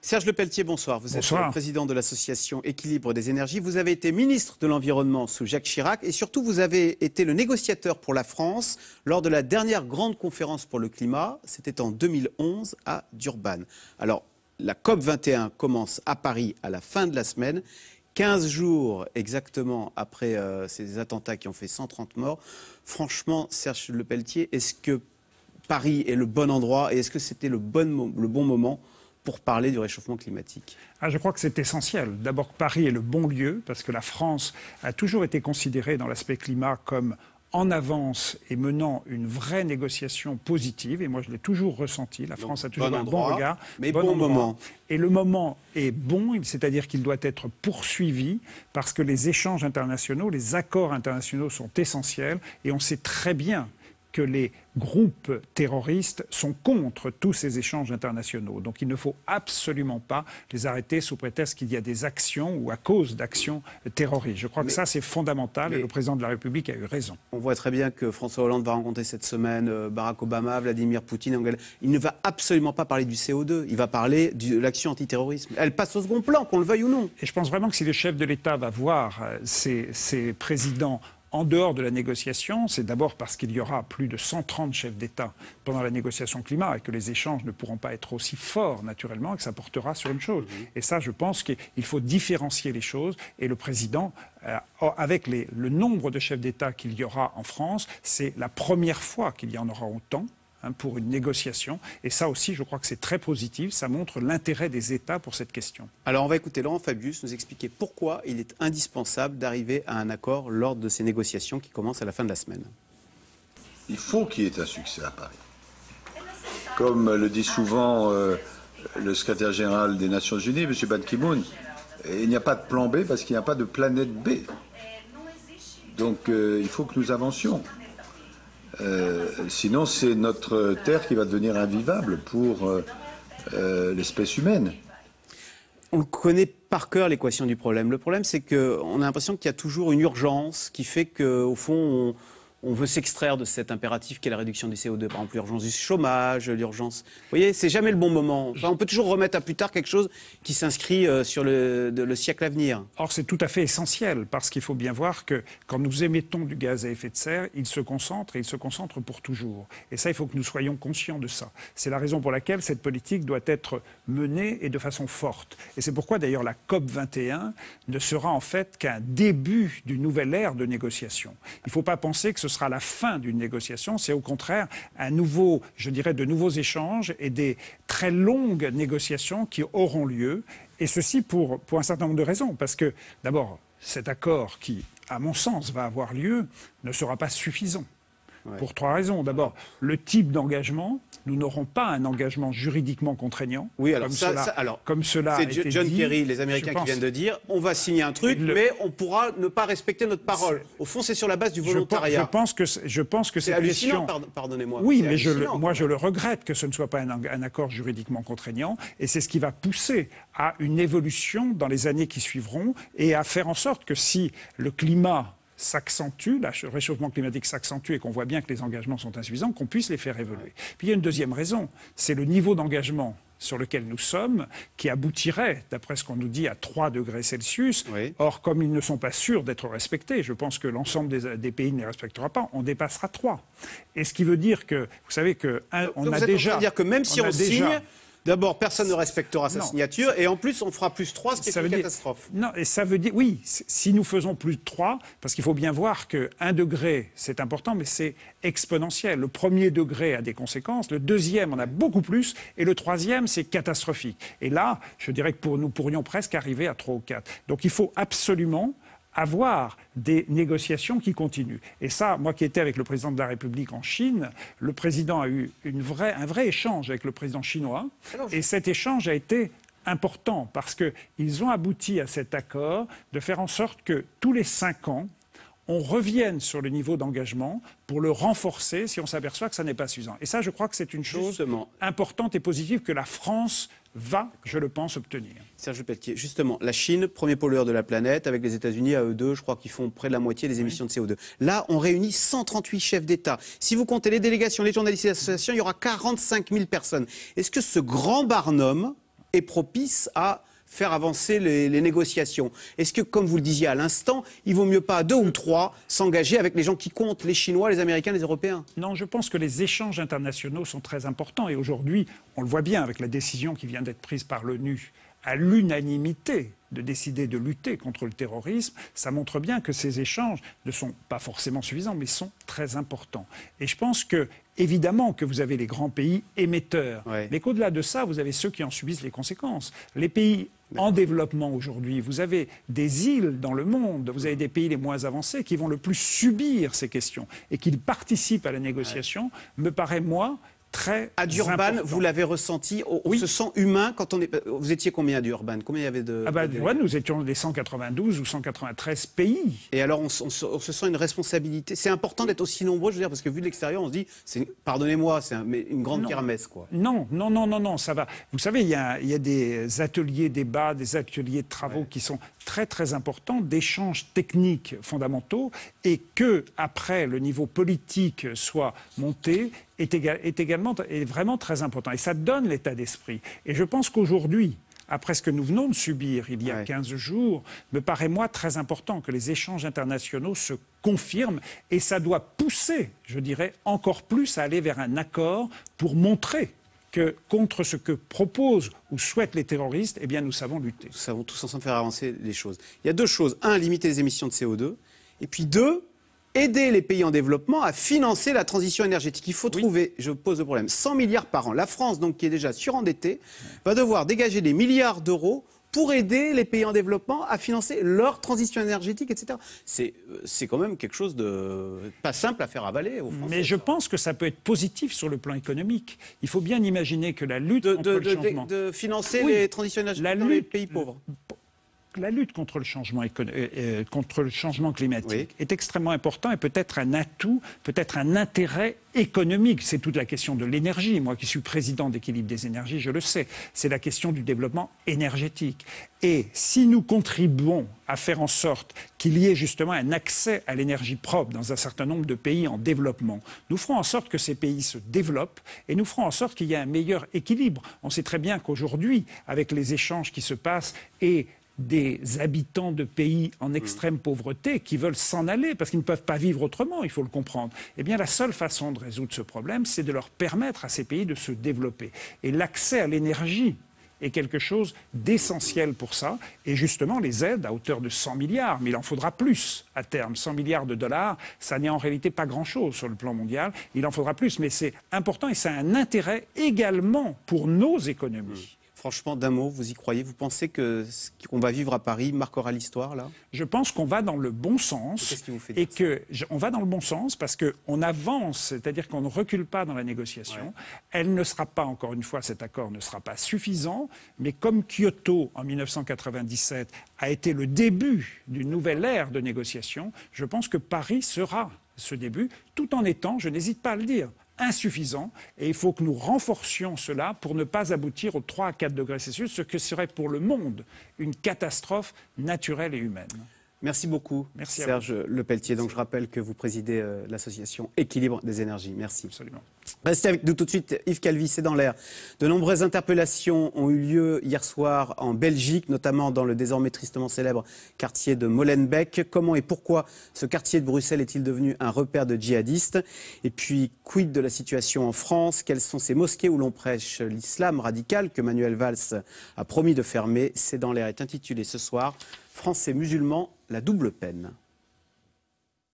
Serge Lepelletier, bonsoir. Vous êtes le président de l'association Équilibre des énergies. Vous avez été ministre de l'Environnement sous Jacques Chirac et surtout vous avez été le négociateur pour la France lors de la dernière grande conférence pour le climat. C'était en 2011 à Durban. Alors, la COP21 commence à Paris à la fin de la semaine. 15 jours exactement après ces attentats qui ont fait 130 morts. Franchement, Serge Lepelletier, est-ce que Paris est le bon endroit et est-ce que c'était le bon moment pour parler du réchauffement climatique? Je crois que c'est essentiel. D'abord, Paris est le bon lieu parce que la France a toujours été considérée dans l'aspect climat comme en avance et menant une vraie négociation positive. Et moi, je l'ai toujours ressenti. La France a toujours un bon regard. Mais bon moment. Et le moment est bon, c'est-à-dire qu'il doit être poursuivi parce que les échanges internationaux, les accords internationaux sont essentiels. Et on sait très bien que les groupes terroristes sont contre tous ces échanges internationaux. Donc il ne faut absolument pas les arrêter sous prétexte qu'il y a des actions ou à cause d'actions terroristes. Je crois que ça, c'est fondamental et le président de la République a eu raison. On voit très bien que François Hollande va rencontrer cette semaine Barack Obama, Vladimir Poutine. Il ne va absolument pas parler du CO2, il va parler de l'action antiterrorisme. Elle passe au second plan, qu'on le veuille ou non. Et je pense vraiment que si le chef de l'État va voir ces présidents en dehors de la négociation, c'est d'abord parce qu'il y aura plus de 130 chefs d'État pendant la négociation climat et que les échanges ne pourront pas être aussi forts naturellement et que ça portera sur une chose. Et ça, je pense qu'il faut différencier les choses et le président, avec le nombre de chefs d'État qu'il y aura en France, c'est la première fois qu'il y en aura autant pour une négociation. Et ça aussi, je crois que c'est très positif. Ça montre l'intérêt des États pour cette question. Alors, on va écouter Laurent Fabius nous expliquer pourquoi il est indispensable d'arriver à un accord lors de ces négociations qui commencent à la fin de la semaine. Il faut qu'il y ait un succès à Paris. Comme le dit souvent le secrétaire général des Nations Unies, M. Ban Ki-moon, il n'y a pas de plan B parce qu'il n'y a pas de planète B. Donc, il faut que nous avancions. Sinon, c'est notre terre qui va devenir invivable pour l'espèce humaine. On connaît par cœur l'équation du problème. Le problème, c'est qu'on a l'impression qu'il y a toujours une urgence qui fait qu'au fond, on veut s'extraire de cet impératif qu'est la réduction du CO2. Par exemple, l'urgence du chômage, l'urgence... Vous voyez, c'est jamais le bon moment. Enfin, on peut toujours remettre à plus tard quelque chose qui s'inscrit sur le siècle à venir. Or, c'est tout à fait essentiel, parce qu'il faut bien voir que quand nous émettons du gaz à effet de serre, il se concentre, et il se concentre pour toujours. Et ça, il faut que nous soyons conscients de ça. C'est la raison pour laquelle cette politique doit être menée et de façon forte. Et c'est pourquoi, d'ailleurs, la COP21 ne sera en fait qu'un début d'une nouvelle ère de négociation. Il ne faut pas penser que ce sera la fin d'une négociation, c'est au contraire un nouveau, je dirais, de nouveaux échanges et des très longues négociations qui auront lieu, et ceci pour un certain nombre de raisons. Parce que, d'abord, cet accord qui, à mon sens, va avoir lieu, ne sera pas suffisant. Pour trois raisons. D'abord, le type d'engagement. Nous n'aurons pas un engagement juridiquement contraignant. Oui, alors comme cela a été John dit, Kerry, les Américains qui viennent de dire on va signer un truc, mais on pourra ne pas respecter notre parole. Au fond, c'est sur la base du volontariat. Je pense que c'est hallucinant, pardonnez-moi. Oui, mais moi je le regrette que ce ne soit pas un accord juridiquement contraignant, et c'est ce qui va pousser à une évolution dans les années qui suivront et à faire en sorte que si le climat s'accentue, le réchauffement climatique s'accentue et qu'on voit bien que les engagements sont insuffisants, qu'on puisse les faire évoluer. Puis il y a une deuxième raison, c'est le niveau d'engagement sur lequel nous sommes, qui aboutirait, d'après ce qu'on nous dit, à 3 degrés Celsius. Oui. Or, comme ils ne sont pas sûrs d'être respectés, je pense que l'ensemble des pays ne les respectera pas, on dépassera 3. Et ce qui veut dire que, vous savez que... on a déjà... Ça veut dire que même si on signe... D'abord, personne ne respectera sa signature, et en plus, on fera plus 3, ce qui est une catastrophe. Non, et ça veut dire, oui, si nous faisons plus de 3, parce qu'il faut bien voir que 1 degré, c'est important, mais c'est exponentiel. Le premier degré a des conséquences, le deuxième en a beaucoup plus, et le troisième, c'est catastrophique. Et là, je dirais que nous pourrions presque arriver à 3 ou 4. Donc il faut absolument avoir des négociations qui continuent. Et ça, moi qui étais avec le président de la République en Chine, le président a eu un vrai échange avec le président chinois, et cet échange a été important parce qu'ils ont abouti à cet accord de faire en sorte que tous les 5 ans, on revienne sur le niveau d'engagement pour le renforcer si on s'aperçoit que ça n'est pas suffisant. Et ça, je crois que c'est une chose importante et positive que la France va, je le pense, obtenir. Serge Lepelletier, justement, la Chine, premier pollueur de la planète, avec les États-Unis à eux deux, je crois qu'ils font près de la moitié des émissions de CO2. Là, on réunit 138 chefs d'État. Si vous comptez les délégations, les journalistes et les associations, il y aura 45 000 personnes. Est-ce que ce grand barnum est propice à faire avancer les négociations. Est-ce que, comme vous le disiez à l'instant, il vaut mieux pas à 2 ou 3 s'engager avec les gens qui comptent, les Chinois, les Américains, les Européens? Non, je pense que les échanges internationaux sont très importants. Et aujourd'hui, on le voit bien avec la décision qui vient d'être prise par l'ONU à l'unanimité de décider de lutter contre le terrorisme, ça montre bien que ces échanges ne sont pas forcément suffisants, mais sont très importants. Et je pense que, évidemment, que vous avez les grands pays émetteurs, mais qu'au-delà de ça, vous avez ceux qui en subissent les conséquences. Les pays en développement aujourd'hui, vous avez des îles dans le monde, vous avez des pays les moins avancés qui vont le plus subir ces questions et qui participent à la négociation, me paraît, moi, très à Durban, vous l'avez ressenti, on se sent humain quand on est... Vous étiez combien à Durban? Combien il y avait de... À Durban, nous étions des 192 ou 193 pays. Et alors, on se sent une responsabilité. C'est important d'être aussi nombreux, je veux dire, parce que vu de l'extérieur, on se dit, pardonnez-moi, c'est une grande kermesse, quoi. Non, ça va. Vous savez, il y a des ateliers débats, des ateliers de travaux qui sont très, très importants, d'échanges techniques fondamentaux, et que, après, le niveau politique soit monté, est vraiment très important. Et ça donne l'état d'esprit. Et je pense qu'aujourd'hui, après ce que nous venons de subir il y a 15 jours, me paraît, moi, très important que les échanges internationaux se confirment. Et ça doit pousser, je dirais, encore plus à aller vers un accord pour montrer que contre ce que proposent ou souhaitent les terroristes, eh bien, nous savons lutter. Nous savons tous ensemble faire avancer les choses. Il y a 2 choses. 1, limiter les émissions de CO2. Et puis 2, aider les pays en développement à financer la transition énergétique. Il faut trouver, je pose le problème, 100 milliards par an. La France, donc, qui est déjà surendettée, va devoir dégager des milliards d'euros pour aider les pays en développement à financer leur transition énergétique, etc. C'est quand même quelque chose de pas simple à faire avaler aux Français. Mais je pense que ça peut être positif sur le plan économique. Il faut bien imaginer que la lutte contre le changement... De financer les transitions énergétiques dans les pays pauvres. La lutte contre le changement climatique est extrêmement important et peut être un atout, peut-être un intérêt économique. C'est toute la question de l'énergie. Moi qui suis président d'Équilibre des énergies, je le sais. C'est la question du développement énergétique. Et si nous contribuons à faire en sorte qu'il y ait justement un accès à l'énergie propre dans un certain nombre de pays en développement, nous ferons en sorte que ces pays se développent et nous ferons en sorte qu'il y ait un meilleur équilibre. On sait très bien qu'aujourd'hui, avec les échanges qui se passent et des habitants de pays en extrême pauvreté qui veulent s'en aller parce qu'ils ne peuvent pas vivre autrement, il faut le comprendre. Eh bien, la seule façon de résoudre ce problème, c'est de leur permettre à ces pays de se développer. Et l'accès à l'énergie est quelque chose d'essentiel pour ça. Et justement, les aides à hauteur de 100 milliards, mais il en faudra plus à terme. 100 milliards de dollars, ça n'est en réalité pas grand-chose sur le plan mondial. Il en faudra plus, mais c'est important et ça a un intérêt également pour nos économies. Franchement, d'un mot, vous y croyez? Vous pensez que ce qu'on va vivre à Paris marquera l'histoire, là? Je pense qu'on va dans le bon sens. Qu'est-ce qui vous fait dire ça? On va dans le bon sens parce qu'on avance, c'est-à-dire qu'on ne recule pas dans la négociation. Elle ne sera pas, encore une fois, cet accord ne sera pas suffisant, mais comme Kyoto, en 1997, a été le début d'une nouvelle ère de négociation, je pense que Paris sera ce début, tout en étant, je n'hésite pas à le dire, insuffisant, et il faut que nous renforcions cela pour ne pas aboutir aux 3 à 4 degrés Celsius, ce que serait pour le monde une catastrophe naturelle et humaine. Merci beaucoup, Merci Serge Lepelletier. Donc, je rappelle que vous présidez l'association Équilibre des énergies. Merci. Absolument. Restez avec nous tout de suite. Yves Calvi, c'est dans l'air. De nombreuses interpellations ont eu lieu hier soir en Belgique, notamment dans le désormais tristement célèbre quartier de Molenbeek. Comment et pourquoi ce quartier de Bruxelles est-il devenu un repère de djihadistes? Et puis, quid de la situation en France? Quelles sont ces mosquées où l'on prêche l'islam radical que Manuel Valls a promis de fermer? C'est dans l'air est intitulé ce soir « Français musulmans, la double peine ».